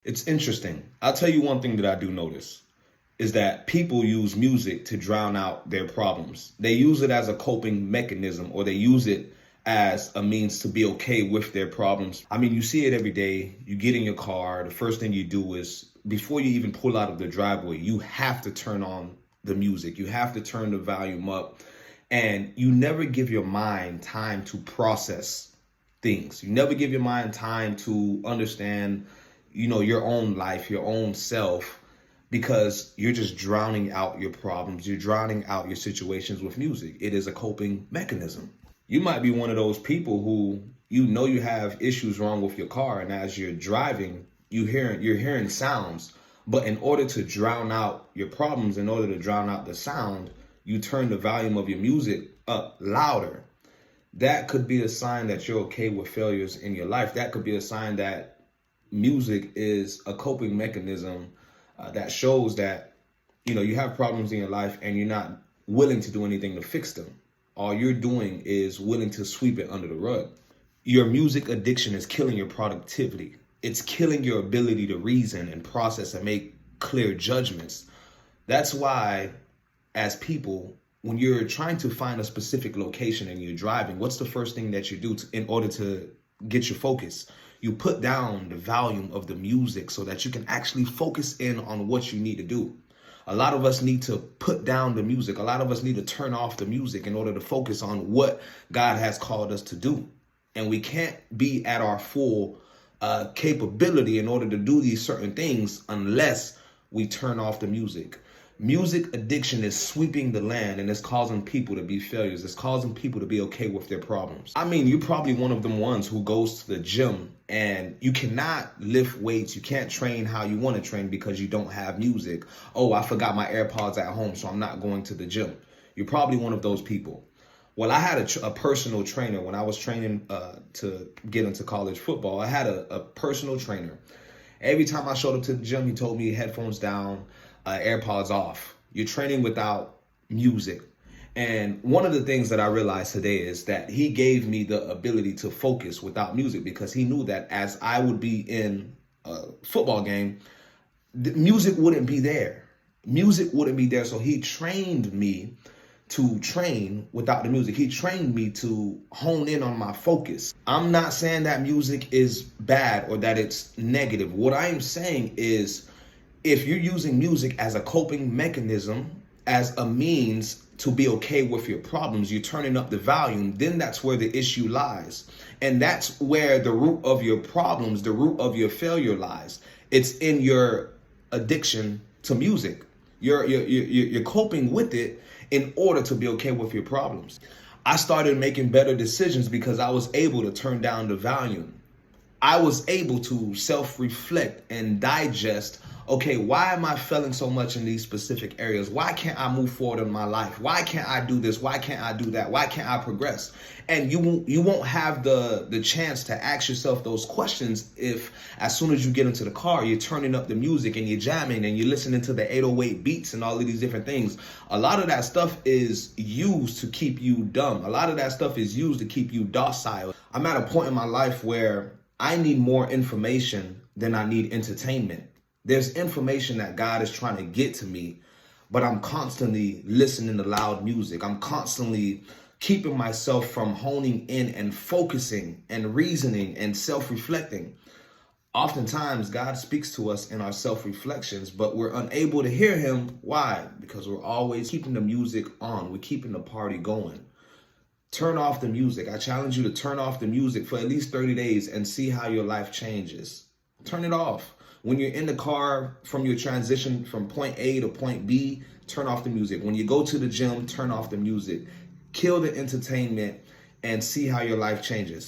It's interesting. I'll tell you one thing that I do notice is that people use music to drown out their problems. They use it as a coping mechanism, or they use it as a means to be okay with their problems. I mean, you see it every day. You get in your car, the first thing you do is before you even pull out of the driveway, you have to turn on the music. You have to turn the volume up, and you never give your mind time to process things. You never give your mind time to understand, your own life, your own self, because you're just drowning out your problems. You're drowning out your situations with music. It is a coping mechanism. You might be one of those people who you have issues wrong with your car, and as you're driving, you're hearing sounds. But in order to drown out your problems, in order to drown out the sound, you turn the volume of your music up louder. That could be a sign that you're okay with failures in your life. That could be a sign that music is a coping mechanism that shows that you have problems in your life and you're not willing to do anything to fix them. All you're doing is willing to sweep it under the rug. Your music addiction is killing your productivity. It's killing your ability to reason and process and make clear judgments. That's why, as people, when you're trying to find a specific location and you're driving, what's the first thing that you do in order to get your focus? You put down the volume of the music so that you can actually focus in on what you need to do. A lot of us need to put down the music. A lot of us need to turn off the music in order to focus on what God has called us to do. And we can't be at our full capability in order to do these certain things unless we turn off the music. Music addiction is sweeping the land, and it's causing people to be failures. It's causing people to be okay with their problems. I mean, you're probably one of them ones who goes to the gym and you cannot lift weights. You can't train how you want to train because you don't have music. Oh, I forgot my AirPods at home, so I'm not going to the gym. You're probably one of those people. Well, I had a personal trainer when I was training to get into college football. I had a personal trainer. Every time I showed up to the gym, he told me headphones down, AirPods off. You're training without music. And one of the things that I realized today is that he gave me the ability to focus without music, because he knew that as I would be in a football game, the music wouldn't be there. Music wouldn't be there. So he trained me to train without the music. He trained me to hone in on my focus. I'm not saying that music is bad or that it's negative. What I am saying is, if you're using music as a coping mechanism, as a means to be okay with your problems, you're turning up the volume, then that's where the issue lies. And that's where the root of your problems, the root of your failure lies. It's in your addiction to music. You're coping with it in order to be okay with your problems. I started making better decisions because I was able to turn down the volume. I was able to self-reflect and digest, okay, why am I failing so much in these specific areas? Why can't I move forward in my life? Why can't I do this? Why can't I do that? Why can't I progress? And you won't have the chance to ask yourself those questions if, as soon as you get into the car, you're turning up the music and you're jamming and you're listening to the 808 beats and all of these different things. A lot of that stuff is used to keep you dumb. A lot of that stuff is used to keep you docile. I'm at a point in my life where I need more information than I need entertainment. There's information that God is trying to get to me, but I'm constantly listening to loud music. I'm constantly keeping myself from honing in and focusing and reasoning and self-reflecting. Oftentimes, God speaks to us in our self-reflections, but we're unable to hear him. Why? Because we're always keeping the music on. We're keeping the party going. Turn off the music. I challenge you to turn off the music for at least 30 days and see how your life changes. Turn it off. When you're in the car from your transition from point A to point B, turn off the music. When you go to the gym, turn off the music. Kill the entertainment and see how your life changes.